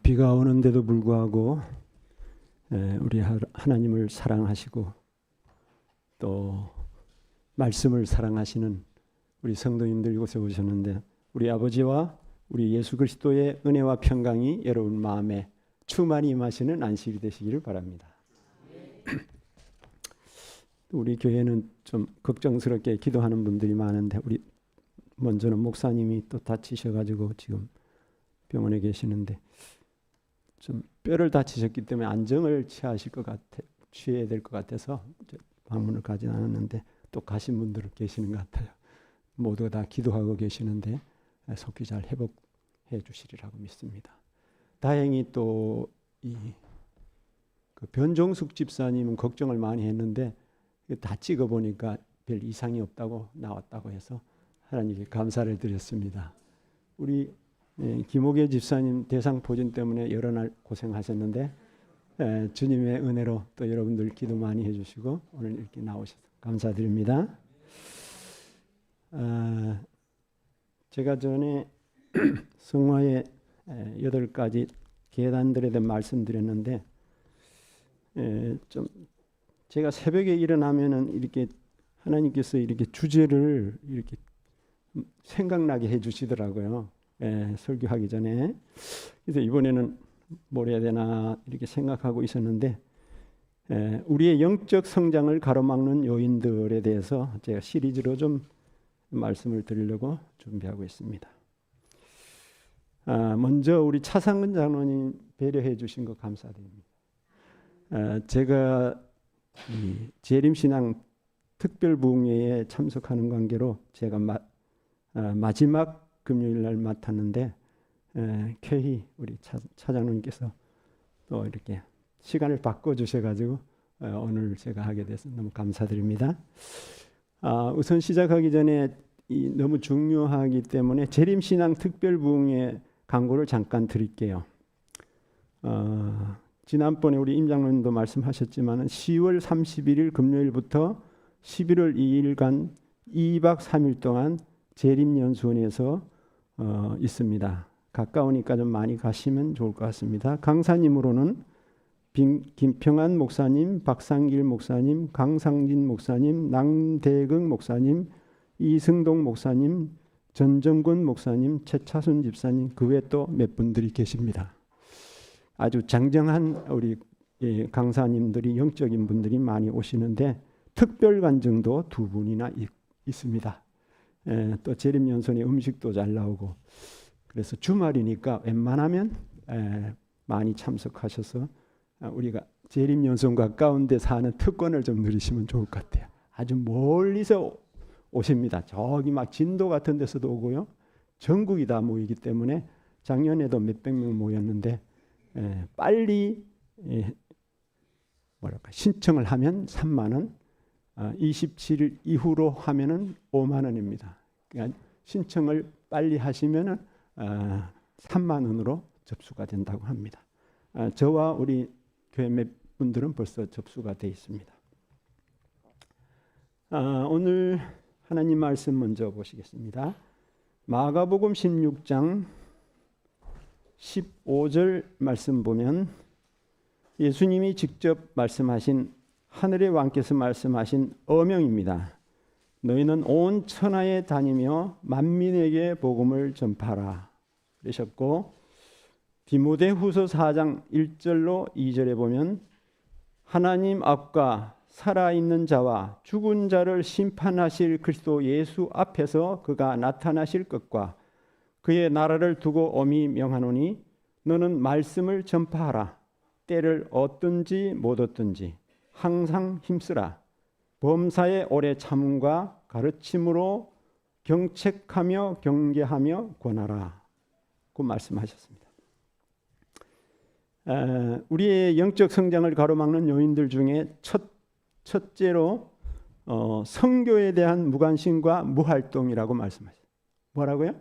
비가 오는데도 불구하고 우리 하나님을 사랑하시고 또 말씀을 사랑하시는 우리 성도님들 이곳에 오셨는데, 우리 아버지와 우리 예수 그리스도의 은혜와 평강이 여러분 마음에 충만히 임하시는 안식일이 되시기를 바랍니다. 우리 교회는 좀 걱정스럽게 기도하는 분들이 많은데, 우리 먼저는 목사님이 또 다치셔가지고 지금 병원에 계시는데, 좀 뼈를 다치셨기 때문에 안정을 취해야 될 것 같아서 방문을 가진 않았는데, 또 가신 분들 계시는 것 같아요. 모두가 다 기도하고 계시는데 속히 잘 회복해 주시리라고 믿습니다. 다행히 또 그 변종숙 집사님은 걱정을 많이 했는데 다 찍어 보니까 별 이상이 없다고 나왔다고 해서 하나님께 감사를 드렸습니다. 우리 김옥애 집사님 대상포진 때문에 여러 날 고생하셨는데 주님의 은혜로 또 여러분들 기도 많이 해주시고 오늘 이렇게 나오셔서 감사드립니다. 제가 전에 성화의 8가지 계단들에 대해 말씀드렸는데, 좀 제가 새벽에 일어나면은 이렇게 하나님께서 이렇게 주제를 이렇게 생각나게 해주시더라고요. 설교하기 전에. 그래서 이번에는 뭘 해야 되나 이렇게 생각하고 있었는데, 우리의 영적 성장을 가로막는 요인들에 대해서 제가 시리즈로 좀 말씀을 드리려고 준비하고 있습니다. 먼저 우리 차상근 장로님 배려해 주신 거 감사드립니다. 제가 이 재림신앙 특별부흥회에 참석하는 관계로 제가 마지막 금요일 날 맡았는데, 쾌히 우리 차장님께서 또 이렇게 시간을 바꿔주셔가지고 오늘 제가 하게 돼서 너무 감사드립니다. 우선 시작하기 전에 너무 중요하기 때문에 재림신앙 특별부흥회 광고를 잠깐 드릴게요. 지난번에 우리 임 장로님도 말씀하셨지만 10월 31일 금요일부터 11월 2일간 2박 3일 동안 재림연수원에서 있습니다. 가까우니까 좀 많이 가시면 좋을 것 같습니다. 강사님으로는 김평한 목사님, 박상길 목사님, 강상진 목사님, 남대극 목사님, 이승동 목사님, 전정권 목사님, 최차순 집사님, 그 외에 또 몇 분들이 계십니다. 아주 장정한 우리 강사님들이, 영적인 분들이 많이 오시는데 특별 간증도 2분이나 있습니다. 또 재림연수원에 음식도 잘 나오고, 그래서 주말이니까 웬만하면 많이 참석하셔서 우리가 재림연수원 가까운데 사는 특권을 좀 누리시면 좋을 것 같아요. 아주 멀리서 오십니다. 저기 막 진도 같은 데서도 오고요. 전국이 다 모이기 때문에 작년에도 몇백 명 모였는데, 빨리 신청을 하면 3만 원, 27일 이후로 하면은 5만 원입니다. 그러니까 신청을 빨리 하시면은 3만 원으로 접수가 된다고 합니다. 저와 우리 교회 몇 분들은 벌써 접수가 되어 있습니다. 오늘 하나님 말씀 먼저 보시겠습니다. 마가복음 16장 15절 말씀 보면 예수님이 직접 말씀하신, 하늘의 왕께서 말씀하신 어명입니다. 너희는 온 천하에 다니며 만민에게 복음을 전파하라 그러셨고, 디모데후서 4장 1절로 2절에 보면 하나님 앞과 살아있는 자와 죽은 자를 심판하실 그리스도 예수 앞에서 그가 나타나실 것과 그의 나라를 두고 엄히 명하노니 너는 말씀을 전파하라. 때를 얻든지 못 얻든지 항상 힘쓰라. 범사에 오래 참음과 가르침으로 경책하며 경계하며 권하라. 그 말씀하셨습니다. 우리의 영적 성장을 가로막는 요인들 중에 첫째로 선교에 대한 무관심과 무활동이라고 말씀하셨어요. 뭐라고요?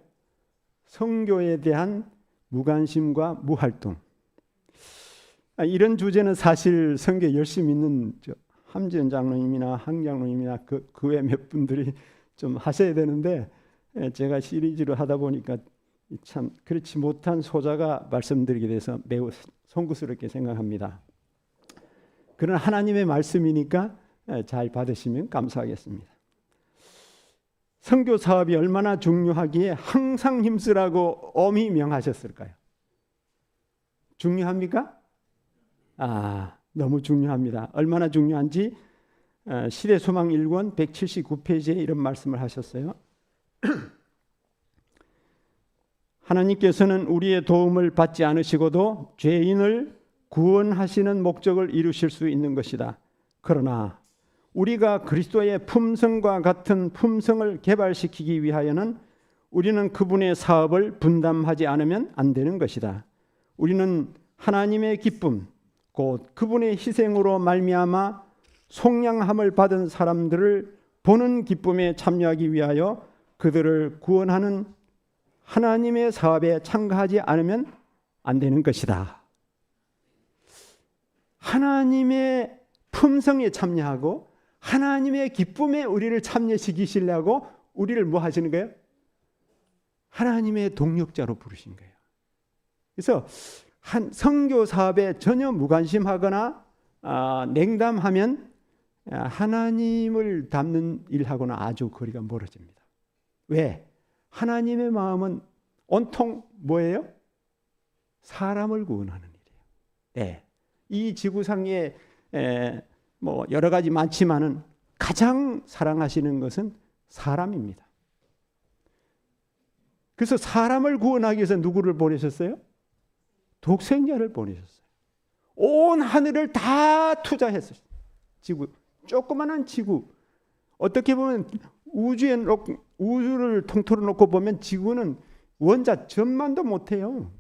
선교에 대한 무관심과 무활동. 이런 주제는 사실 선교 열심히 있는 함지연 장로님이나 황 장로님이나 그 외 몇 분들이 좀 하셔야 되는데, 제가 시리즈로 하다 보니까 참 그렇지 못한 소자가 말씀드리게 돼서 매우 송구스럽게 생각합니다. 그러나 하나님의 말씀이니까 잘 받으시면 감사하겠습니다. 선교 사업이 얼마나 중요하기에 항상 힘쓰라고 엄히 명하셨을까요? 중요합니까? 너무 중요합니다. 얼마나 중요한지 시대소망 1권 179페이지에 이런 말씀을 하셨어요. 하나님께서는 우리의 도움을 받지 않으시고도 죄인을 구원하시는 목적을 이루실 수 있는 것이다. 그러나 우리가 그리스도의 품성과 같은 품성을 개발시키기 위하여는 우리는 그분의 사업을 분담하지 않으면 안 되는 것이다. 우리는 하나님의 기쁨, 곧 그분의 희생으로 말미암아 속량함을 받은 사람들을 보는 기쁨에 참여하기 위하여 그들을 구원하는 하나님의 사업에 참가하지 않으면 안 되는 것이다. 하나님의 품성에 참여하고 하나님의 기쁨에 우리를 참여시키시려고 우리를 뭐 하시는 거예요? 하나님의 동력자로 부르신 거예요. 그래서 선교 사업에 전혀 무관심하거나 냉담하면 하나님을 닮는 일하고는 아주 거리가 멀어집니다. 왜? 하나님의 마음은 온통 뭐예요? 사람을 구원하는 일이에요. 네. 이 지구상에 뭐 여러 가지 많지만은 가장 사랑하시는 것은 사람입니다. 그래서 사람을 구원하기 위해서 누구를 보내셨어요? 독생자를 보내셨어요. 온 하늘을 다 투자했어요. 지구, 조그마한 지구. 어떻게 보면 우주를 통틀어 놓고 보면 지구는 원자 전만도 못해요.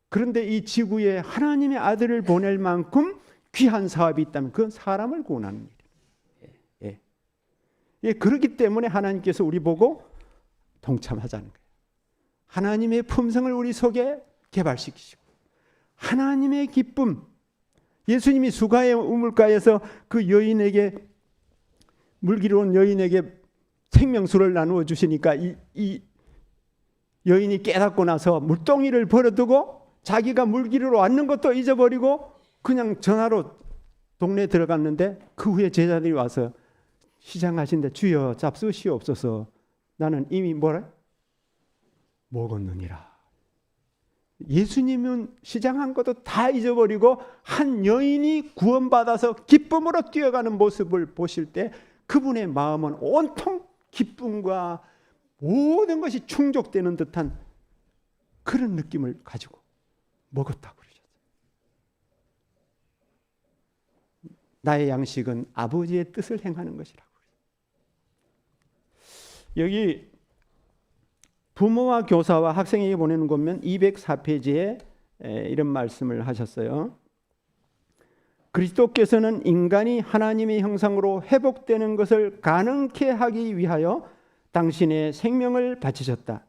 그런데 이 지구에 하나님의 아들을 보낼 만큼 귀한 사업이 있다면 그건 사람을 구원하는 일이에요. 예, 그렇기 때문에 하나님께서 우리 보고 동참하자는 거예요. 하나님의 품성을 우리 속에 개발시키시고 하나님의 기쁨, 예수님이 수가의 우물가에서 그 여인에게 물기로 온 여인에게 생명수를 나누어 주시니까 이 여인이 깨닫고 나서 물동이를 버려두고 자기가 물기로 왔는 것도 잊어버리고 그냥 전화로 동네에 들어갔는데 그 후에 제자들이 와서 시장하신데 주여 잡수시옵소서 나는 이미 뭐라? 먹었느니라. 예수님은 시장한 것도 다 잊어버리고 한 여인이 구원받아서 기쁨으로 뛰어가는 모습을 보실 때 그분의 마음은 온통 기쁨과 모든 것이 충족되는 듯한 그런 느낌을 가지고 먹었다고 그러셨어요. 나의 양식은 아버지의 뜻을 행하는 것이라고. 여기 부모와 교사와 학생에게 보내는 거 보면 204페이지에 이런 말씀을 하셨어요. 그리스도께서는 인간이 하나님의 형상으로 회복되는 것을 가능케 하기 위하여 당신의 생명을 바치셨다.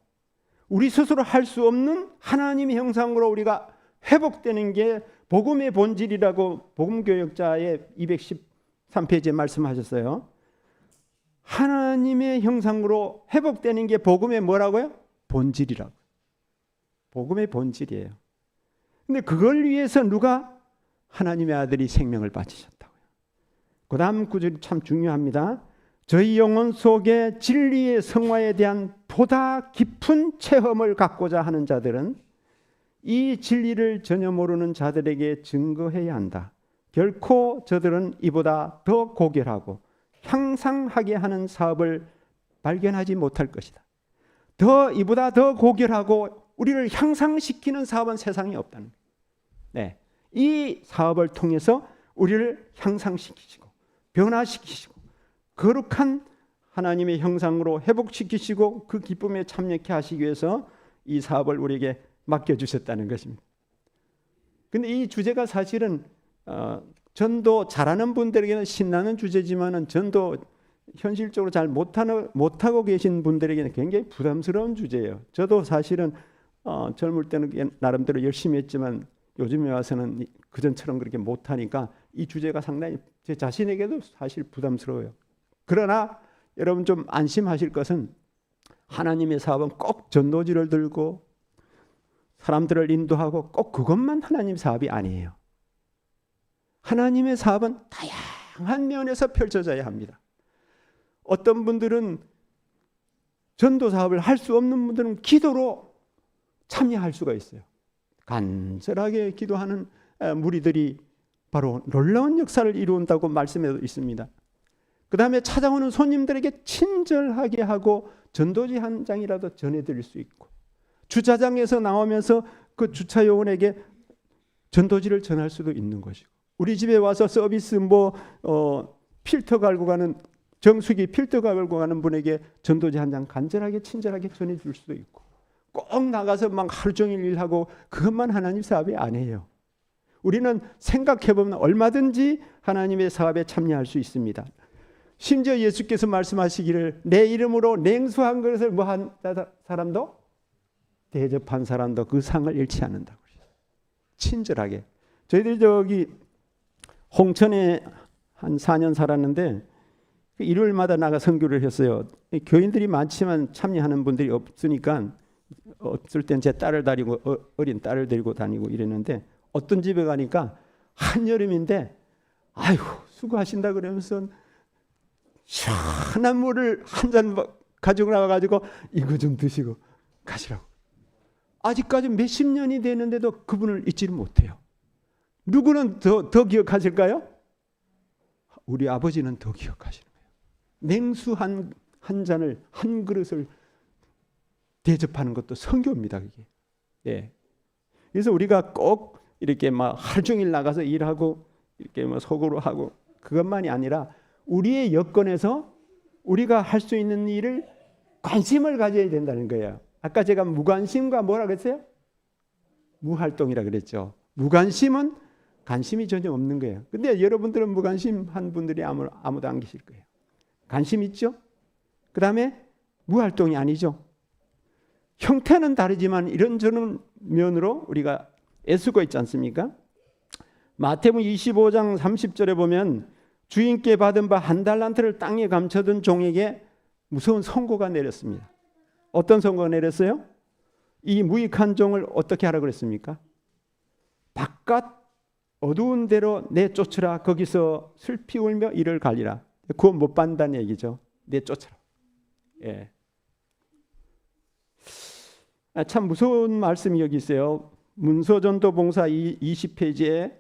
우리 스스로 할 수 없는 하나님의 형상으로 우리가 회복되는 게 복음의 본질이라고 복음교역자의 213페이지에 말씀하셨어요. 하나님의 형상으로 회복되는 게 복음의 뭐라고요? 본질이라고. 복음의 본질이에요. 근데 그걸 위해서 누가? 하나님의 아들이 생명을 바치셨다고요. 그 다음 구절이 참 중요합니다. 저희 영혼 속에 진리의 성화에 대한 보다 깊은 체험을 갖고자 하는 자들은 이 진리를 전혀 모르는 자들에게 증거해야 한다. 결코 저들은 이보다 더 고결하고 향상하게 하는 사업을 발견하지 못할 것이다. 이보다 더 고결하고 우리를 향상시키는 사업은 세상에 없다는 거예요. 네. 이 사업을 통해서 우리를 향상시키시고 변화시키시고 거룩한 하나님의 형상으로 회복시키시고 그 기쁨에 참여케 하시기 위해서 이 사업을 우리에게 맡겨주셨다는 것입니다. 그런데 이 주제가 사실은 전도 잘하는 분들에게는 신나는 주제지만은 전도 현실적으로 잘 못하고 계신 분들에게는 굉장히 부담스러운 주제예요. 저도 사실은 젊을 때는 나름대로 열심히 했지만 요즘에 와서는 그전처럼 그렇게 못하니까 이 주제가 상당히 제 자신에게도 사실 부담스러워요. 그러나 여러분 좀 안심하실 것은 하나님의 사업은 꼭 전도지를 들고 사람들을 인도하고 꼭 그것만 하나님 사업이 아니에요. 하나님의 사업은 다양한 면에서 펼쳐져야 합니다. 어떤 분들은 전도 사업을 할 수 없는 분들은 기도로 참여할 수가 있어요. 간절하게 기도하는 무리들이 바로 놀라운 역사를 이루온다고 말씀에 있습니다. 그 다음에 찾아오는 손님들에게 친절하게 하고 전도지 한 장이라도 전해드릴 수 있고, 주차장에서 나오면서 그 주차 요원에게 전도지를 전할 수도 있는 것이고, 우리 집에 와서 서비스 필터 갈고 가는 정수기 필터 갈고 가는 분에게 전도지 한 장 간절하게 친절하게 전해줄 수도 있고, 꼭 나가서 막 하루 종일 일하고 그것만 하나님 사업이 아니에요. 우리는 생각해보면 얼마든지 하나님의 사업에 참여할 수 있습니다. 심지어 예수께서 말씀하시기를 내 이름으로 냉수한 그릇을 한 사람도 대접한 사람도 그 상을 잃지 않는다고. 친절하게. 저희들이 저기 홍천에 한 4년 살았는데 일요일마다 나가 선교를 했어요. 교인들이 많지만 참여하는 분들이 없으니까 없을 땐 제 딸을 다니고 어린 딸을 데리고 다니고 이랬는데, 어떤 집에 가니까 한여름인데 아이고 수고하신다 그러면서 시원한 물을 한 잔 가지고 나와가지고 이거 좀 드시고 가시라고. 아직까지 몇십 년이 되는데도 그분을 잊지를 못해요. 누구는 더 기억하실까요? 우리 아버지는 더 기억하시는 거예요. 냉수 한 잔을, 한 그릇을 대접하는 것도 선교입니다. 그게. 예. 그래서 우리가 꼭 이렇게 막 하루 종일 나가서 일하고 이렇게 뭐 속으로 하고 그것만이 아니라 우리의 여건에서 우리가 할 수 있는 일을 관심을 가져야 된다는 거예요. 아까 제가 무관심과 뭐라 그랬어요? 무활동이라 그랬죠. 무관심은 관심이 전혀 없는 거예요. 근데 여러분들은 무관심한 분들이 아무도 안 계실 거예요. 관심 있죠? 그 다음에 무활동이 아니죠. 형태는 다르지만 이런저런 면으로 우리가 애쓰고 있지 않습니까? 마태복음 25장 30절에 보면 주인께 받은 바 한 달란트를 땅에 감춰둔 종에게 무서운 선고가 내렸습니다. 어떤 선고가 내렸어요? 이 무익한 종을 어떻게 하라고 그랬습니까? 바깥 어두운 데로 내쫓으라. 거기서 슬피 울며 이를 갈리라. 구원 못 받는다는 얘기죠. 내쫓으라. 예. 참 무서운 말씀이 여기 있어요. 문서전도 봉사 20페이지에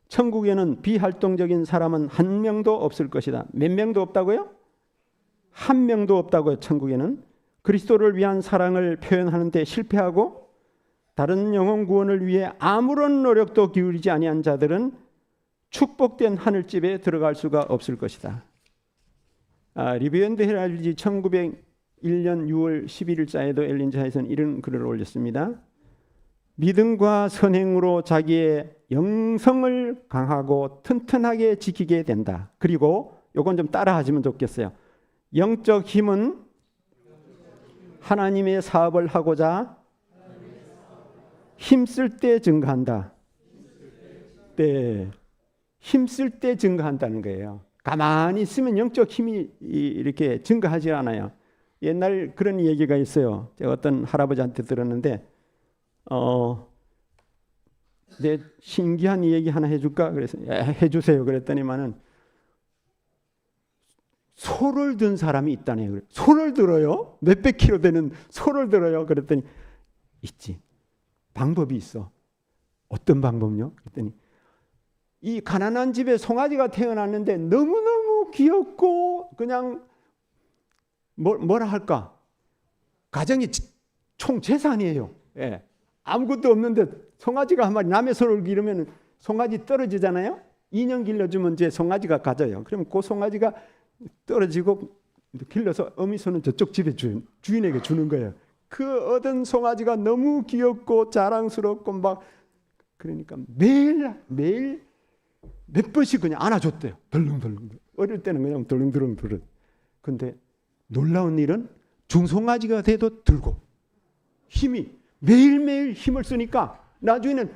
천국에는 비활동적인 사람은 한 명도 없을 것이다. 몇 명도 없다고요? 한 명도 없다고요. 천국에는. 그리스도를 위한 사랑을 표현하는 데 실패하고 다른 영혼 구원을 위해 아무런 노력도 기울이지 아니한 자들은 축복된 하늘집에 들어갈 수가 없을 것이다. 리뷰 앤드 헤럴드 1901년 6월 11일자에도 엘린자에서는 이런 글을 올렸습니다. 믿음과 선행으로 자기의 영성을 강하고 튼튼하게 지키게 된다. 그리고 이건 좀 따라하시면 좋겠어요. 영적 힘은 하나님의 사업을 하고자 힘쓸 때 증가한다. 네, 힘쓸 때 증가한다는 거예요. 가만히 있으면 영적 힘이 이렇게 증가하지 않아요. 옛날 그런 얘기가 있어요. 제가 어떤 할아버지한테 들었는데 내 신기한 얘기 하나 해줄까? 그래서 해주세요. 그랬더니만은 소를 든 사람이 있다네요. 소를 들어요? 몇백 킬로 되는 소를 들어요? 그랬더니 있지. 방법이 있어. 어떤 방법요? 그랬더니 이 가난한 집에 송아지가 태어났는데 너무너무 귀엽고 그냥 뭐라 할까? 가정이 총 재산이에요. 예. 아무것도 없는데 송아지가 한 마리 남의 소를 기르면 송아지 떨어지잖아요. 2년 길러주면 이제 송아지가 가져요. 그러면 그 송아지가 떨어지고 길러서 어미소는 저쪽 집에 주인에게 주는 거예요. 그 얻은 송아지가 너무 귀엽고 자랑스럽고 막 그러니까 매일 몇 번씩 그냥 안아줬대요. 덜렁덜렁. 어릴 때는 그냥 덜렁덜렁. 근데 놀라운 일은 중송아지가 돼도 들고 힘이 매일매일 힘을 쓰니까 나중에는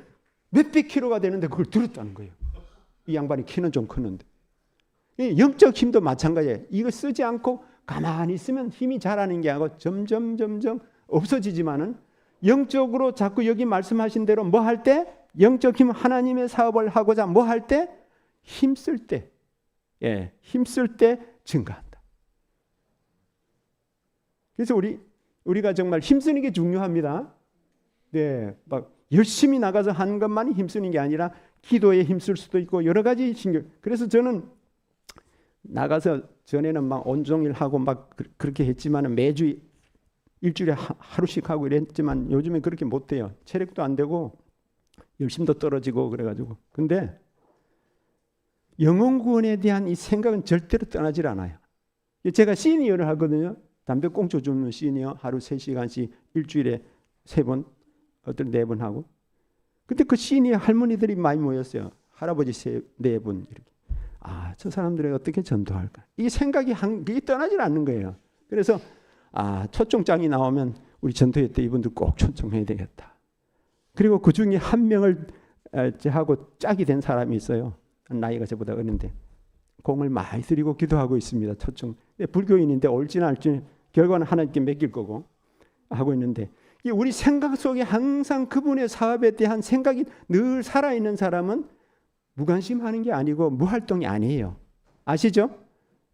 몇백 킬로가 되는데 그걸 들었다는 거예요. 이 양반이 키는 좀 컸는데. 영적 힘도 마찬가지예요. 이거 쓰지 않고 가만히 있으면 힘이 자라는 게 아니고 점점 없어지지만은 영적으로 자꾸 여기 말씀하신 대로 뭐 할 때? 영적 힘, 하나님의 사업을 하고자 뭐 할 때? 힘쓸 때. 힘쓸 때 증가한다. 그래서 우리가 정말 힘쓰는 게 중요합니다. 막 열심히 나가서 하는 것만이 힘쓰는 게 아니라 기도에 힘쓸 수도 있고 여러 가지 신경. 그래서 저는 나가서 전에는 막 온종일 하고 막 그렇게 했지만은 매주 일주일에 하루씩 하고 이랬지만 요즘에 그렇게 못 해요. 체력도 안 되고 열심도 떨어지고 그래가지고. 근데 영혼 구원에 대한 이 생각은 절대로 떠나질 않아요. 제가 시니어를 하거든요. 담배 꽁초 줍는 시니어 하루 3시간씩 일주일에 3번 어떤 4번 하고. 근데 그 시니어 할머니들이 많이 모였어요. 할아버지 4분 이렇게. 저 사람들에게 어떻게 전도할까? 이 생각이 그게 떠나질 않는 거예요. 그래서 초청장이 나오면 우리 전도회 때 이분들 꼭 초청해야 되겠다. 그리고 그 중에 한 명을 저하고 짝이 된 사람이 있어요. 나이가 저보다 어린데 공을 많이 들이고 기도하고 있습니다. 초청. 불교인인데 옳지는 않지 결과는 하나님께 맡길 거고 하고 있는데 우리 생각 속에 항상 그분의 사업에 대한 생각이 늘 살아있는 사람은 무관심하는 게 아니고 무활동이 아니에요. 아시죠?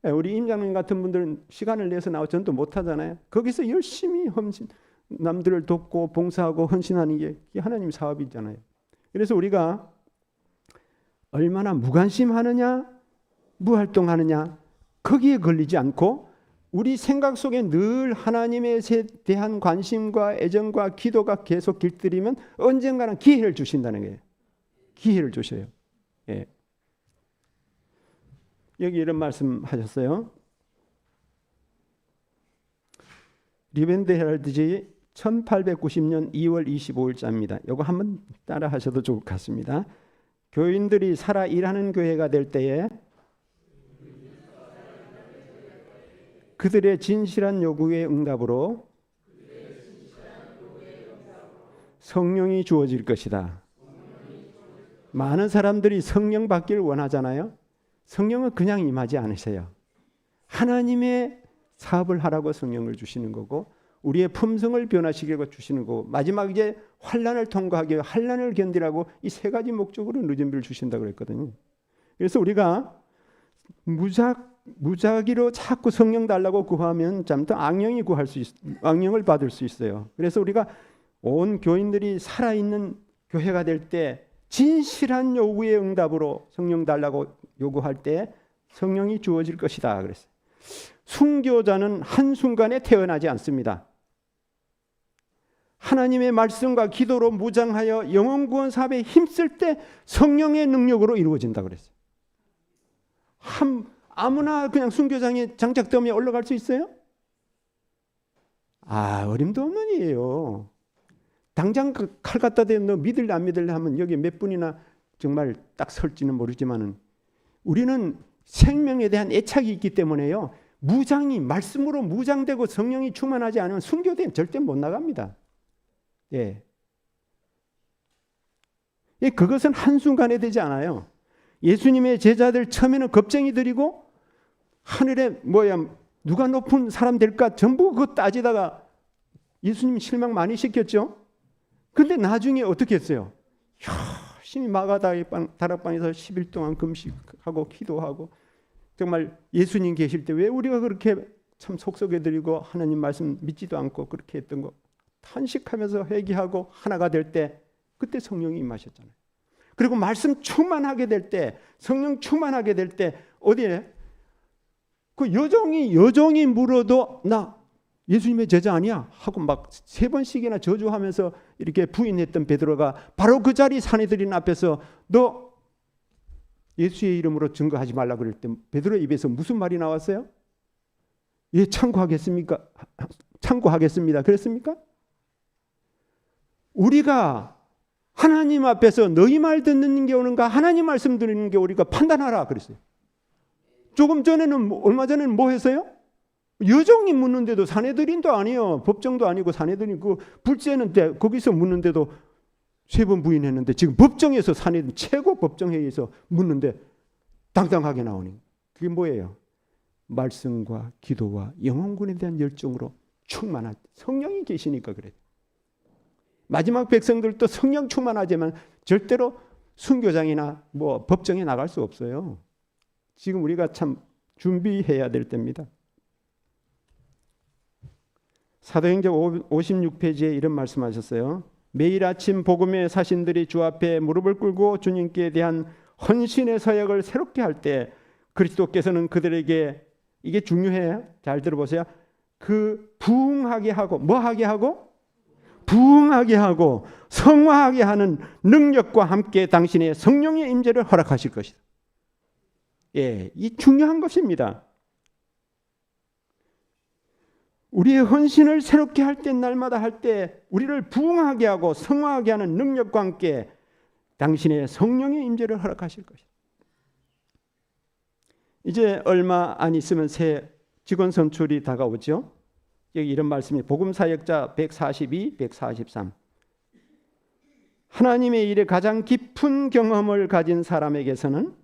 우리 임장님 같은 분들은 시간을 내서 나와 전도 못 하잖아요. 거기서 열심히 남들을 돕고 봉사하고 헌신하는 게 하나님 사업이잖아요. 그래서 우리가 얼마나 무관심하느냐 무활동하느냐 거기에 걸리지 않고 우리 생각 속에 늘 하나님에 대한 관심과 애정과 기도가 계속 길들이면 언젠가는 기회를 주신다는 거예요. 기회를 주셔요. 여기 이런 말씀 하셨어요. 리벤드 헤럴드지 1890년 2월 25일자입니다. 이거 한번 따라 하셔도 좋을 것 같습니다. 교인들이 살아 일하는 교회가 될 때에 그들의 진실한 요구의 응답으로 성령이 주어질 것이다. 많은 사람들이 성령 받기를 원하잖아요. 성령은 그냥 임하지 않으세요. 하나님의 사업을 하라고 성령을 주시는 거고 우리의 품성을 변화시키고 주시는 거고 마지막에 환난을 통과하기 위해 환난을 견디라고 이 3가지 목적으로 늦은 비를 주신다고 그랬거든요. 그래서 우리가 무작위로 자꾸 성령 달라고 구하면 잠깐 악령을 받을 수 있어요. 그래서 우리가 온 교인들이 살아있는 교회가 될 때 진실한 요구의 응답으로 성령 달라고 요구할 때 성령이 주어질 것이다 그랬어요. 순교자는 한순간에 태어나지 않습니다. 하나님의 말씀과 기도로 무장하여 영혼 구원 사업에 힘쓸 때 성령의 능력으로 이루어진다 그랬어요. 아무나 그냥 순교장에 장작더미에 올라갈 수 있어요? 어림도 없는 일이에요. 당장 칼 갖다 대 너 믿을래 안 믿을래 하면 여기 몇 분이나 정말 딱 설지는 모르지만은 우리는 생명에 대한 애착이 있기 때문에요. 말씀으로 무장되고 성령이 충만하지 않으면 순교대는 절대 못 나갑니다. 그것은 한순간에 되지 않아요. 예수님의 제자들 처음에는 겁쟁이들이고 하늘에 누가 높은 사람 될까 전부 그거 따지다가 예수님 실망 많이 시켰죠. 근데 나중에 어떻게 했어요? 열심히 다락방에서 10일 동안 금식하고 기도하고 정말 예수님 계실 때 왜 우리가 그렇게 참 속썩여드리고 하나님 말씀 믿지도 않고 그렇게 했던 거 탄식하면서 회개하고 하나가 될 때 그때 성령이 임하셨잖아요. 그리고 말씀 충만하게 될 때 성령 충만하게 될 때 어디에 그 여종이 물어도 나 예수님의 제자 아니야 하고 막 3번씩이나 저주하면서 이렇게 부인했던 베드로가 바로 그 자리 사내들인 앞에서 너 예수의 이름으로 증거하지 말라 그럴 때 베드로 입에서 무슨 말이 나왔어요? 참고하겠습니까? 참고하겠습니다. 그랬습니까? 우리가 하나님 앞에서 너희 말 듣는 게 오는가 하나님 말씀 듣는 게 우리가 판단하라 그랬어요. 조금 전에는 얼마 전에는 뭐 했어요? 여종이 묻는데도 사내들인도 아니에요. 법정도 아니고 사내들인 그 불제는 때 거기서 묻는데도 3번 부인했는데 지금 법정에서 사내들 최고 법정회의에서 묻는데 당당하게 나오니 그게 뭐예요? 말씀과 기도와 영혼군에 대한 열정으로 충만한 성령이 계시니까 그래요. 마지막 백성들도 성령 충만하지만 절대로 순교장이나 뭐 법정에 나갈 수 없어요. 지금 우리가 참 준비해야 될 때입니다. 사도행전 56페이지에 이런 말씀하셨어요. 매일 아침 복음의 사신들이 주 앞에 무릎을 꿇고 주님께 대한 헌신의 서약을 새롭게 할 때 그리스도께서는 그들에게, 이게 중요해요. 잘 들어보세요. 그 부응하게 하고, 뭐 하게 하고? 부응하게 하고 성화하게 하는 능력과 함께 당신의 성령의 임재를 허락하실 것이다. 예, 이 중요한 것입니다. 우리의 헌신을 새롭게 할 때, 날마다 할 때 우리를 부응하게 하고 성화하게 하는 능력과 함께 당신의 성령의 임재를 허락하실 것이다. 이제 얼마 안 있으면 새 직원 선출이 다가오죠. 여기 이런 말씀이 복음사역자 142, 143. 하나님의 일에 가장 깊은 경험을 가진 사람에게서는,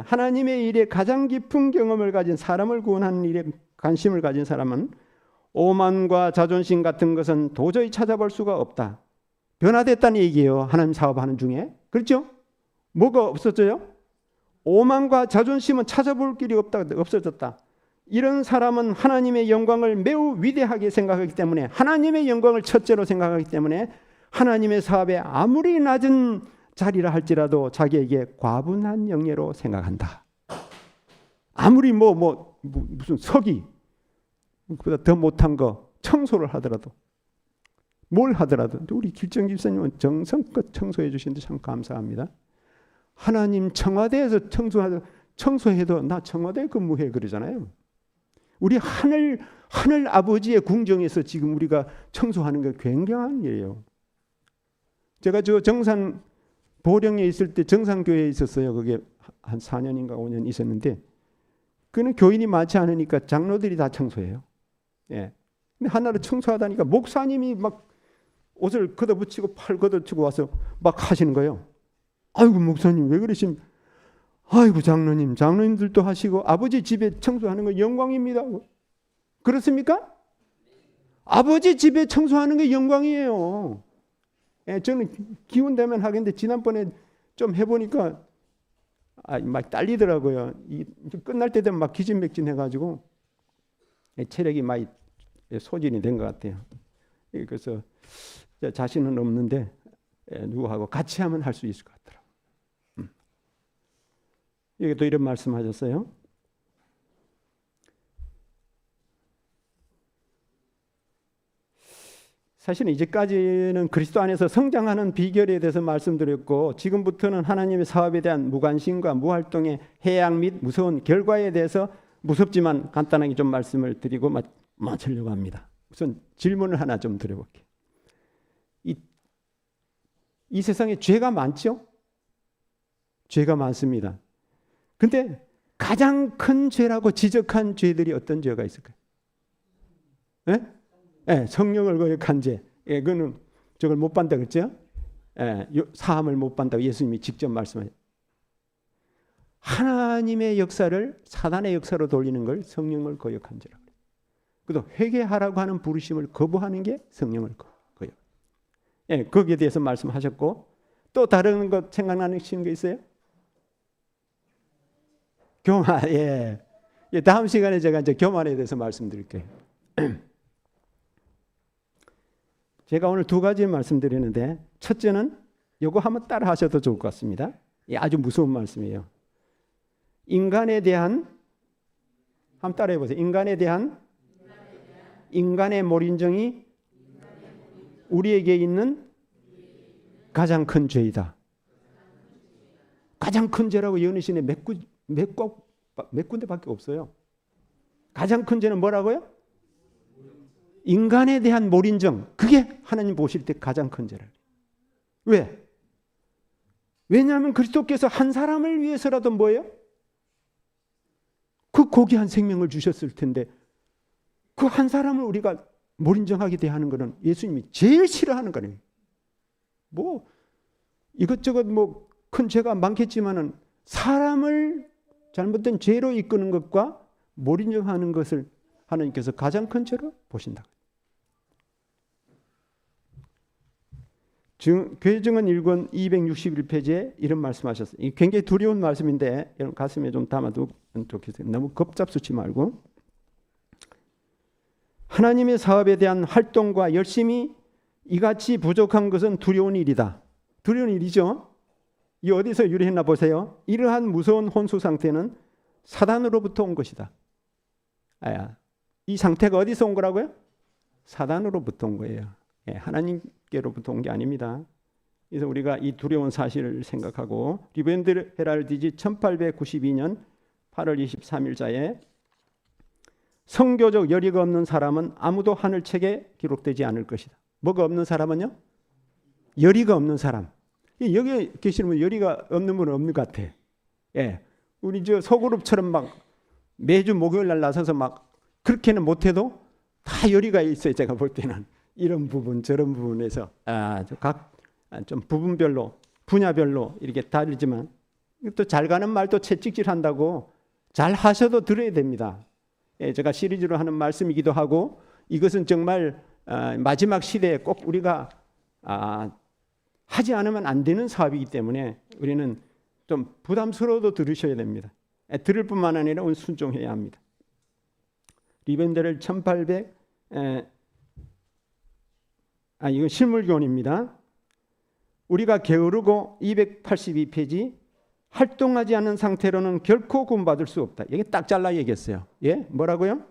하나님의 일에 가장 깊은 경험을 가진 사람을 구원하는 일에 관심을 가진 사람은 오만과 자존심 같은 것은 도저히 찾아볼 수가 없다. 변화됐다는 얘기예요. 하나님 사업하는 중에. 그렇죠? 뭐가 없어져요? 오만과 자존심은 찾아볼 길이 없어졌다. 이런 사람은 하나님의 영광을 매우 위대하게 생각하기 때문에, 하나님의 영광을 첫째로 생각하기 때문에 하나님의 사업에 아무리 낮은 자리라 할지라도 자기에게 과분한 영예로 생각한다. 아무리 무슨 서기, 그보다 더 못한 거 청소를 하더라도, 뭘 하더라도, 우리 길정 집사님은 정성껏 청소해 주시는데 참 감사합니다. 하나님 청와대에서 청소해도 나 청와대에 근무해 그러잖아요. 우리 하늘 아버지의 궁정에서 지금 우리가 청소하는 게 굉장한 일이에요. 제가 저 정산 보령에 있을 때 정산교회에 있었어요. 그게 한 4년인가 5년 있었는데, 그는 교인이 많지 않으니까 장로들이 다 청소해요. 예. 근데 하나를 청소하다니까 목사님이 막 옷을 걷어붙이고 팔 걷어붙이고 와서 막 하시는 거예요. 아이고 목사님 왜 그러십니까? 아이고 장로님들도 하시고 아버지 집에 청소하는 거 영광입니다. 그렇습니까? 아버지 집에 청소하는 게 영광이에요. 예, 저는 기운 되면 하겠는데 지난번에 좀 해보니까 막 딸리더라고요. 끝날 때 되면 막 기진맥진해가지고 체력이 많이 소진이 된 것 같아요. 그래서 자신은 없는데 누구하고 같이 하면 할 수 있을 것 같더라고요. 여기 또 이런 말씀하셨어요. 사실은 이제까지는 그리스도 안에서 성장하는 비결에 대해서 말씀드렸고, 지금부터는 하나님의 사업에 대한 무관심과 무활동의 해악 및 무서운 결과에 대해서 무섭지만 간단하게 좀 말씀을 드리고 마치려고 합니다. 우선 질문을 하나 좀 드려볼게요. 이 세상에 죄가 많죠? 죄가 많습니다. 근데 가장 큰 죄라고 지적한 죄들이 어떤 죄가 있을까요? 성령을 거역한 죄. 그거는 저걸 못 받는다 그랬죠? 사함을 못 받는다고 예수님이 직접 말씀하셨어요. 하나님의 역사를 사단의 역사로 돌리는 걸 성령을 거역한 죄라고 해요. 그래서 회개하라고 하는 부르심을 거부하는 게 성령을 거역. 거기에 대해서 말씀하셨고, 또 다른 것 생각나시는 거 있어요? 교만. 다음 시간에 제가 이제 교만에 대해서 말씀드릴게요. 제가 오늘 두 가지 말씀드리는데, 첫째는 이거 한번 따라 하셔도 좋을 것 같습니다. 아주 무서운 말씀이에요. 인간에 대한, 한번 따라해 보세요. 인간의 몰인정이 우리에게 있는 가장 큰 죄이다. 가장 큰 죄라고 예언의 몇 군데밖에 없어요. 가장 큰 죄는 뭐라고요? 인간에 대한 몰인정. 그게 하나님 보실 때 가장 큰 죄를. 왜? 왜냐하면 그리스도께서 한 사람을 위해서라도 뭐예요? 그 고귀한 생명을 주셨을 텐데 그 한 사람을 우리가 몰인정하게 대하는 것은 예수님이 제일 싫어하는 거예요. 이것저것 큰 죄가 많겠지만은 사람을 잘못된 죄로 이끄는 것과 못 인정하는 것을 하나님께서 가장 큰 죄로 보신다. 교회증언 1권 261페이지에 이런 말씀하셨어요. 이 굉장히 두려운 말씀인데 여러분 가슴에 좀 담아두면 좋겠어요. 너무 겁잡수지 말고. 하나님의 사업에 대한 활동과 열심이 이같이 부족한 것은 두려운 일이다. 두려운 일이죠. 이 어디서 유래했나 보세요. 이러한 무서운 혼수 상태는 사단으로부터 온 것이다. 이 상태가 어디서 온 거라고요? 사단으로부터 온 거예요. 하나님께로부터 온 게 아닙니다. 그래서 우리가 이 두려운 사실을 생각하고 리벤드 헤랄디지 1892년 8월 23일자에 성교적 열의가 없는 사람은 아무도 하늘책에 기록되지 않을 것이다. 뭐가 없는 사람은요? 열의가 없는 사람. 여기 계시는 분 열의가 없는 분은 없는 것 같아. 우리 저 소그룹처럼 막 매주 목요일 날 나서서 막 그렇게는 못해도 다 열의가 있어요. 제가 볼 때는 이런 부분 저런 부분에서 각 좀 부분별로 분야별로 이렇게 다르지만 또 잘 가는 말도 채찍질한다고 잘 하셔도 들어야 됩니다. 제가 시리즈로 하는 말씀이기도 하고 이것은 정말 마지막 시대에 꼭 우리가 하지 않으면 안 되는 사업이기 때문에 우리는 좀 부담스러워도 들으셔야 됩니다. 들을 뿐만 아니라 순종해야 합니다. 리벤데를 1800 이건 실물교훈입니다. 우리가 게으르고 282페이지 활동하지 않는 상태로는 결코 구원받을 수 없다. 이게 딱 잘라 얘기했어요. 뭐라고요?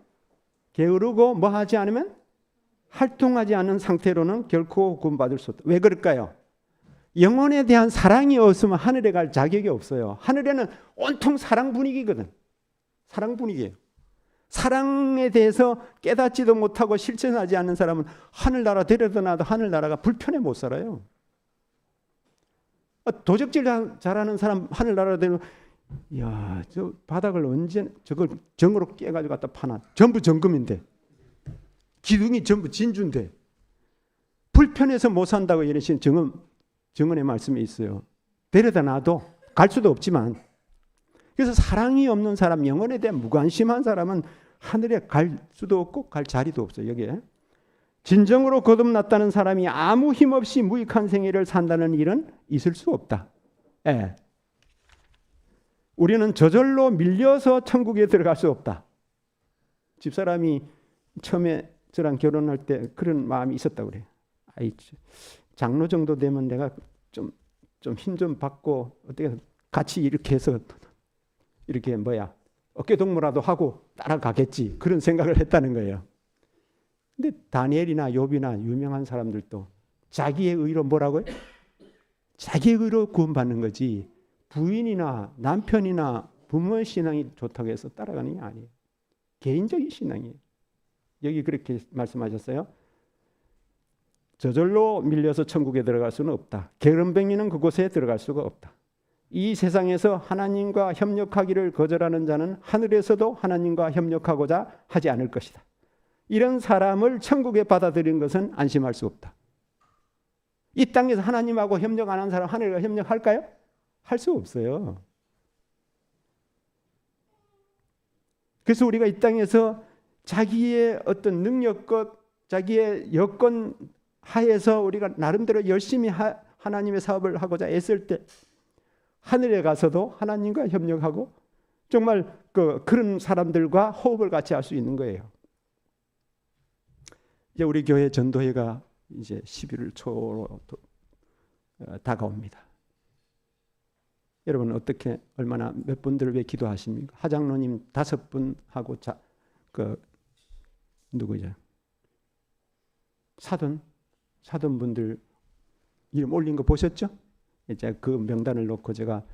게으르고 뭐 하지 않으면 활동하지 않는 상태로는 결코 구원받을 수 없다. 왜 그럴까요? 영혼에 대한 사랑이 없으면 하늘에 갈 자격이 없어요. 하늘에는 온통 사랑 분위기거든. 사랑 분위기예요. 사랑에 대해서 깨닫지도 못하고 실천하지 않는 사람은 하늘나라 데려다 놔도 하늘나라가 불편해 못 살아요. 도적질 잘하는 사람 하늘나라 데려 야, 저 바닥을 언제 저걸 정으로 깨가지고 갖다 파나. 전부 정금인데 기둥이 전부 진주인데 불편해서 못 산다고 이러신 정언의 말씀이 있어요. 데려다 놔도 갈 수도 없지만 그래서 사랑이 없는 사람, 영혼에 대한 무관심한 사람은 하늘에 갈 수도 없고 갈 자리도 없어요. 여기에 진정으로 거듭났다는 사람이 아무 힘없이 무익한 생애를 산다는 일은 있을 수 없다. 우리는 저절로 밀려서 천국에 들어갈 수 없다. 집사람이 처음에 저랑 결혼할 때 그런 마음이 있었다고 그래요. 장로 정도 되면 내가 좀 힘 좀 받고 어떻게 같이 이렇게 해서 이렇게 어깨동무라도 하고 따라가겠지. 그런 생각을 했다는 거예요. 근데 다니엘이나 욥이나 유명한 사람들도 자기의 의로 뭐라고요? 자기의 의로 구원받는 거지 부인이나 남편이나 부모의 신앙이 좋다고 해서 따라가는 게 아니에요. 개인적인 신앙이에요. 여기 그렇게 말씀하셨어요. 저절로 밀려서 천국에 들어갈 수는 없다. 게으름뱅이는 그곳에 들어갈 수가 없다. 이 세상에서 하나님과 협력하기를 거절하는 자는 하늘에서도 하나님과 협력하고자 하지 않을 것이다. 이런 사람을 천국에 받아들인 것은 안심할 수 없다. 이 땅에서 하나님하고 협력 안 한 사람 하늘과 협력할까요? 할 수 없어요. 그래서 우리가 이 땅에서 자기의 어떤 능력껏 자기의 여건 하에서 우리가 나름대로 열심히 하나님의 사업을 하고자 애쓸 때 하늘에 가서도 하나님과 협력하고 정말 그런 사람들과 호흡을 같이 할 수 있는 거예요. 이제 우리 교회 전도회가 이제 11월 초로 다가옵니다. 여러분 어떻게 얼마나 몇 분들을 위해 기도하십니까? 하장로님 5분하고 누구죠? 사돈분들 이름 올린 거 보셨죠? 이제 그 명단을 놓고 제가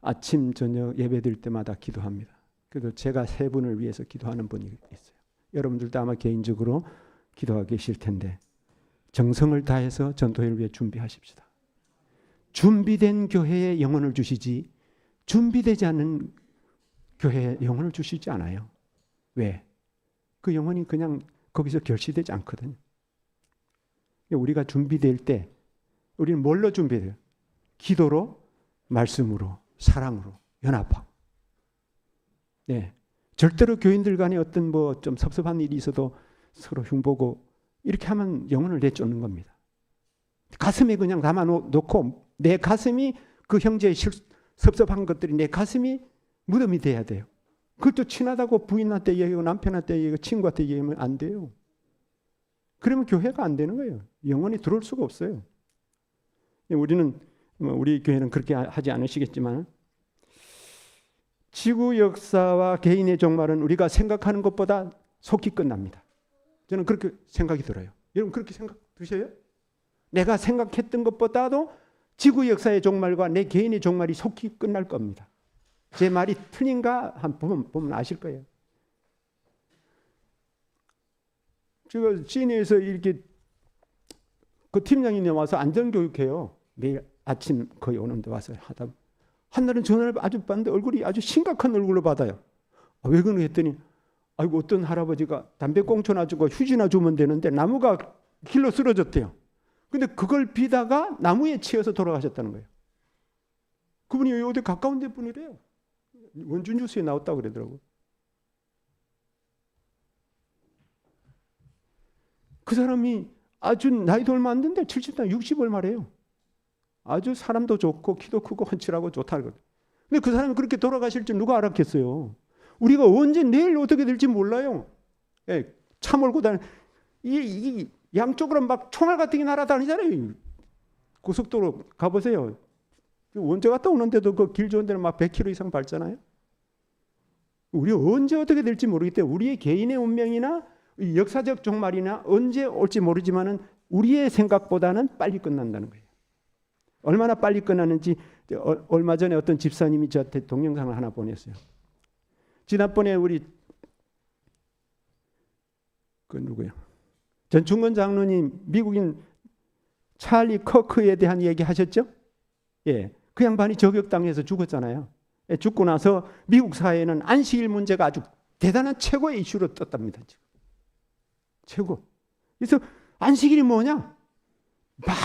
아침 저녁 예배 드릴 때마다 기도합니다. 그래도 제가 3분을 위해서 기도하는 분이 있어요. 여러분들도 아마 개인적으로 기도하고 계실 텐데 정성을 다해서 전도회를 위해 준비하십시다. 준비된 교회에 영혼을 주시지 준비되지 않은 교회에 영혼을 주시지 않아요. 왜? 그 영혼이 그냥 거기서 결실되지 않거든요. 우리가 준비될 때 우리는 뭘로 준비돼요? 기도로, 말씀으로, 사랑으로 연합하고 절대로 교인들 간에 어떤 뭐 좀 섭섭한 일이 있어도 서로 흉보고 이렇게 하면 영혼을 내쫓는 겁니다. 가슴에 그냥 담아놓고 내 가슴이 그 형제의 섭섭한 것들이 내 가슴이 무덤이 돼야 돼요. 그것도 친하다고 부인한테 얘기하고 남편한테 얘기하고 친구한테 얘기하면 안 돼요. 그러면 교회가 안 되는 거예요. 영혼이 들어올 수가 없어요. 우리는 우리 교회는 그렇게 하지 않으시겠지만 지구 역사와 개인의 종말은 우리가 생각하는 것보다 속히 끝납니다. 저는 그렇게 생각이 들어요. 여러분 그렇게 생각 드셔요? 내가 생각했던 것보다도 지구 역사의 종말과 내 개인의 종말이 속히 끝날 겁니다. 제 말이 틀린가 한번 보면 아실 거예요. 제가 시내에서 이렇게 그 팀장님이 와서 안전교육해요. 매일 아침 거의 오는데 와서 하다 한 날은 전화를 아주 받는데 얼굴이 아주 심각한 얼굴로 받아요. 왜 그러냐 했더니 아이고 어떤 할아버지가 담배 꽁초 놔주고 휴지나 주면 되는데 나무가 길로 쓰러졌대요. 근데 그걸 비다가 나무에 치여서 돌아가셨다는 거예요. 그분이 어디 가까운 데 분이래요. 원주 뉴스에 나왔다고 그러더라고요. 그 사람이 아주 나이도 얼마 안 됐는데 70대 60을 말해요. 아주 사람도 좋고 키도 크고 헌칠하고 좋다는 거예요. 근데 그 사람이 그렇게 돌아가실 줄 누가 알았겠어요. 우리가 언제 내일 어떻게 될지 몰라요. 예, 차 몰고 이 양쪽으로 막 총알 같은 게 날아다니잖아요. 고속도로 가보세요. 원주 갔다 오는데도 그 길 좋은 데는 막 100km 이상 밟잖아요. 우리 언제 어떻게 될지 모르기 때문에 우리의 개인의 운명이나 역사적 종말이나 언제 올지 모르지만은 우리의 생각보다는 빨리 끝난다는 거예요. 얼마나 빨리 끝나는지 얼마 전에 어떤 집사님이 저한테 동영상을 하나 보냈어요. 지난번에 우리 그 누구요? 전충건 장로님 미국인 찰리 커크에 대한 얘기 하셨죠? 예, 그 양반이 저격당해서 죽었잖아요. 예, 죽고 나서 미국 사회에는 안식일 문제가 아주 대단한 최고의 이슈로 떴답니다. 지금. 최고. 그래서 안식일이 뭐냐? 막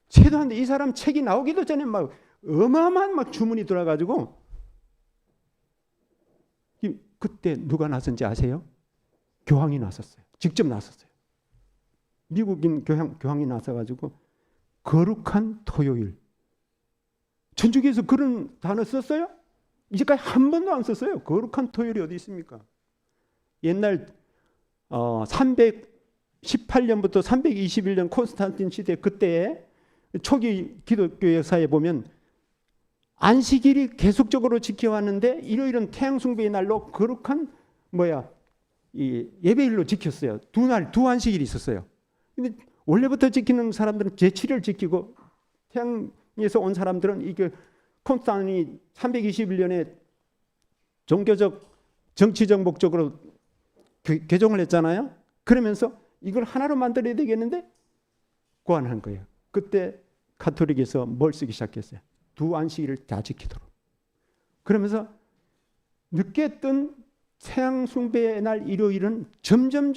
채도 안 돼. 이 사람 책이 나오기도 전에 막 어마어마한 막 주문이 들어가지고 그때 누가 나선지 아세요? 교황이 나섰어요. 직접 나섰어요. 미국인 교황이 나서가지고 거룩한 토요일. 전주교에서 그런 단어 썼어요? 이제까지 한 번도 안 썼어요. 거룩한 토요일이 어디 있습니까? 옛날 318년부터 321년 콘스탄틴 시대 그때에 초기 기독교 역사에 보면 안식일이 계속적으로 지켜왔는데 일요일은 태양 숭배의 날로 거룩한 이 예배일로 지켰어요. 두 안식일이 있었어요. 근데 원래부터 지키는 사람들은 제7일 지키고 태양에서 온 사람들은 이게 콘스탄틴이 321년에 종교적 정치적 목적으로 개종을 했잖아요. 그러면서 이걸 하나로 만들어야 되겠는데 고안한 거예요. 그때 가톨릭에서 뭘 쓰기 시작했어요? 두 안식일을 다 지키도록. 그러면서 늦게 뜬 태양 숭배의 날 일요일은 점점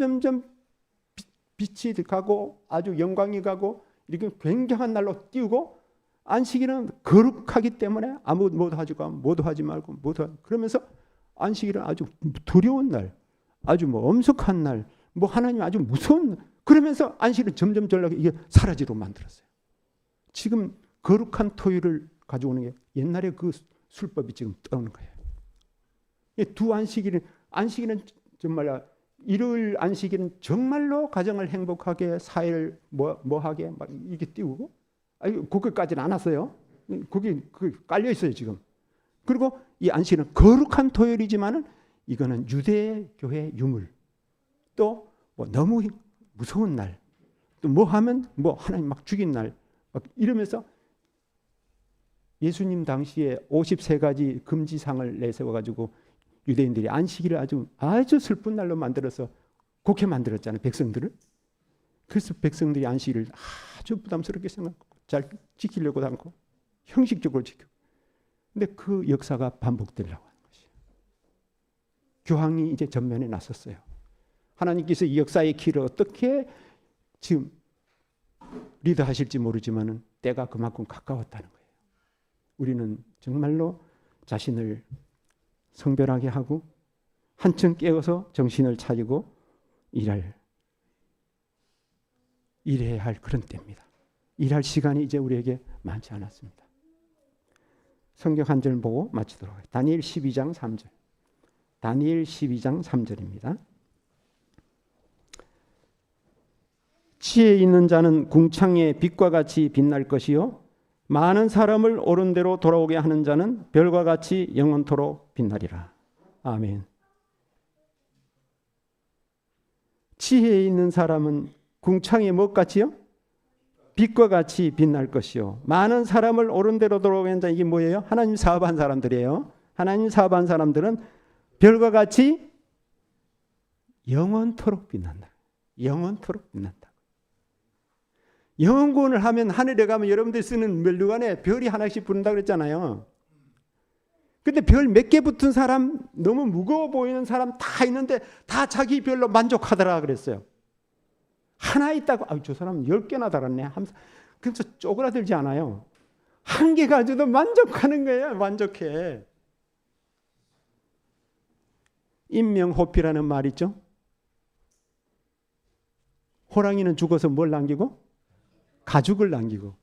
빛이 가고 아주 영광이 가고 이렇게 굉장한 날로 띄우고 안식일은 거룩하기 때문에 아무 모두 하지 말고 그러면서 안식일은 아주 두려운 날, 아주 엄숙한 날, 하나님 아주 무서운 날. 그러면서 안식일은 점점 전락이 이게 사라지도록 만들었어요. 지금 거룩한 토요일을 가져오는 게 옛날에 그 술법이 지금 떠오는 거예요. 두 안식일은 정말 일요일 안식일은 정말로 가정을 행복하게 사회를 뭐하게 막 이게 띄우고 거기까지는 안 왔어요. 거기 깔려 있어요 지금. 그리고 이 안식일은 거룩한 토요일이지만은 이거는 유대 교회 유물. 또 너무 무서운 날. 또 하면 하나님 막 죽인 날. 막 이러면서 예수님 당시에 53가지 금지상을 내세워가지고 유대인들이 안식일을 아주 슬픈 날로 만들어서 곡해 만들었잖아요. 백성들을. 그래서 백성들이 안식일을 아주 부담스럽게 생각하고 잘 지키려고 하고 형식적으로 지키고. 근데 그 역사가 반복되려고 하는 것이에요. 교황이 이제 전면에 나섰어요. 하나님께서 이 역사의 길을 어떻게 지금 리드하실지 모르지만은 때가 그만큼 가까웠다는 거예요. 우리는 정말로 자신을 성별하게 하고 한층 깨어서 정신을 차리고 일해야 할 그런 때입니다. 일할 시간이 이제 우리에게 많지 않았습니다. 성경 한 절 보고 마치도록 하겠습니다. 다니엘 12장 3절. 다니엘 12장 3절입니다. 지혜 있는 자는 궁창의 빛과 같이 빛날 것이요 많은 사람을 옳은 대로 돌아오게 하는 자는 별과 같이 영원토록 빛나리라. 아멘. 지혜 있는 사람은 궁창의 무엇같이요? 빛과 같이 빛날 것이요 많은 사람을 옳은 대로 돌아오게 하는 자, 이게 뭐예요? 하나님 사업한 사람들이에요. 하나님 사업한 사람들은 별과 같이 영원토록 빛난다. 영원토록 빛난다. 영원구원을 하면 하늘에 가면 여러분들이 쓰는 멸류관에 별이 하나씩 붙는다 그랬잖아요. 근데 별 몇 개 붙은 사람, 너무 무거워 보이는 사람 다 있는데 다 자기 별로 만족하더라 그랬어요. 하나 있다고, 저 사람 10개나 달았네. 그래서 쪼그라들지 않아요. 한 개 가지고도 만족하는 거예요. 만족해. 인명호피라는 말 있죠. 호랑이는 죽어서 뭘 남기고? 가죽을 남기고,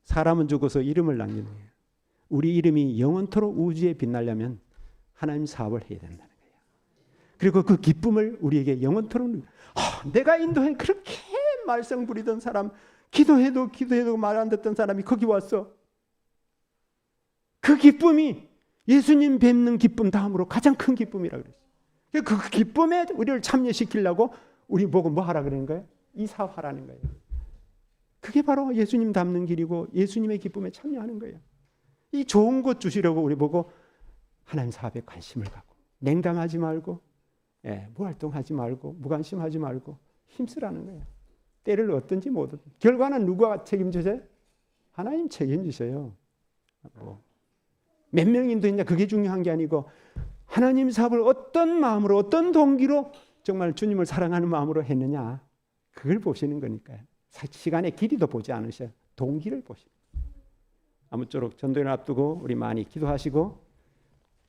사람은 죽어서 이름을 남기는 거예요. 우리 이름이 영원토록 우주에 빛나려면 하나님 사업을 해야 된다는 거예요. 그리고 그 기쁨을 우리에게 영원토록, 내가 인도에 그렇게 말썽 부리던 사람, 기도해도 말 안 듣던 사람이 거기 왔어. 그 기쁨이 예수님 뵙는 기쁨 다음으로 가장 큰 기쁨이라고 그랬어요. 그 기쁨에 우리를 참여시키려고 우리 보고 뭐 하라 그러는 거예요? 이 사업하라는 거예요. 그게 바로 예수님 닮는 길이고 예수님의 기쁨에 참여하는 거예요. 이 좋은 것 주시려고 우리 보고 하나님 사업에 관심을 갖고 냉담하지 말고 무활동하지 말고 무관심하지 말고 힘쓰라는 거예요. 때를 얻든지 못 얻든지. 결과는 누가 책임지세요? 하나님 책임지세요. 몇 명 인도했냐 그게 중요한 게 아니고 하나님 사업을 어떤 마음으로 어떤 동기로 정말 주님을 사랑하는 마음으로 했느냐 그걸 보시는 거니까요. 시간의 길이도 보지 않으셔요. 동기를 보시는 거예요. 아무쪼록 전도회를 앞두고 우리 많이 기도하시고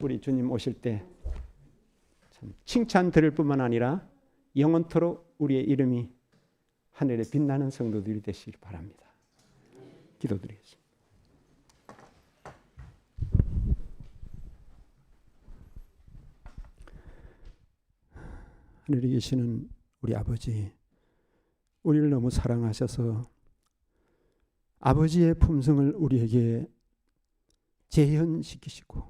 우리 주님 오실 때 참 칭찬 들을 뿐만 아니라 영원토록 우리의 이름이 하늘에 빛나는 성도들이 되시길 바랍니다. 기도드리겠습니다. 하늘에 계시는 우리 아버지, 우리를 너무 사랑하셔서 아버지의 품성을 우리에게 재현시키시고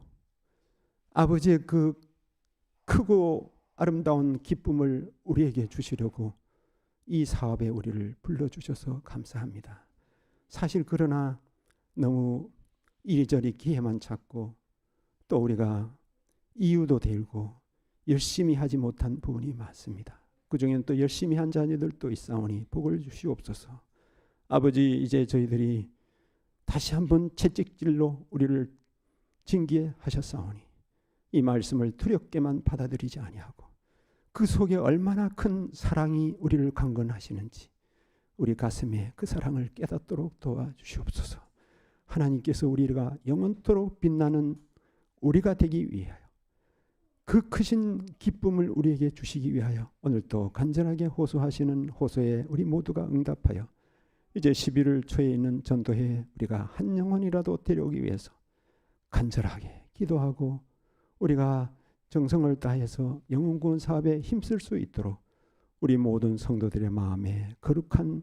아버지의 그 크고 아름다운 기쁨을 우리에게 주시려고 이 사업에 우리를 불러주셔서 감사합니다. 사실 그러나 너무 이리저리 기회만 찾고 또 우리가 이유도 대고 열심히 하지 못한 부분이 많습니다. 그중에는 또 열심히 한 자녀들도 있사오니 복을 주시옵소서. 아버지, 이제 저희들이 다시 한번 채찍질로 우리를 징계하셨사오니 이 말씀을 두렵게만 받아들이지 아니하고 그 속에 얼마나 큰 사랑이 우리를 강건하시는지 우리 가슴에 그 사랑을 깨닫도록 도와주시옵소서. 하나님께서 우리가 영원토록 빛나는 우리가 되기 위하여 그 크신 기쁨을 우리에게 주시기 위하여 오늘도 간절하게 호소하시는 호소에 우리 모두가 응답하여 이제 11월 초에 있는 전도회에 우리가 한 영혼이라도 데려오기 위해서 간절하게 기도하고 우리가 정성을 다해서 영혼구원 사업에 힘쓸 수 있도록 우리 모든 성도들의 마음에 거룩한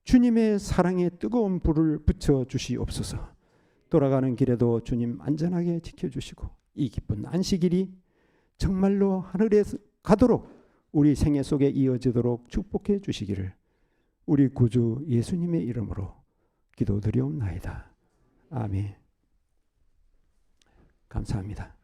주님의 사랑의 뜨거운 불을 붙여 주시옵소서. 돌아가는 길에도 주님 안전하게 지켜주시고 이 기쁜 안식일이 정말로 하늘에 가도록 우리 생애 속에 이어지도록 축복해 주시기를 우리 구주 예수님의 이름으로 기도드리옵나이다. 아멘. 감사합니다.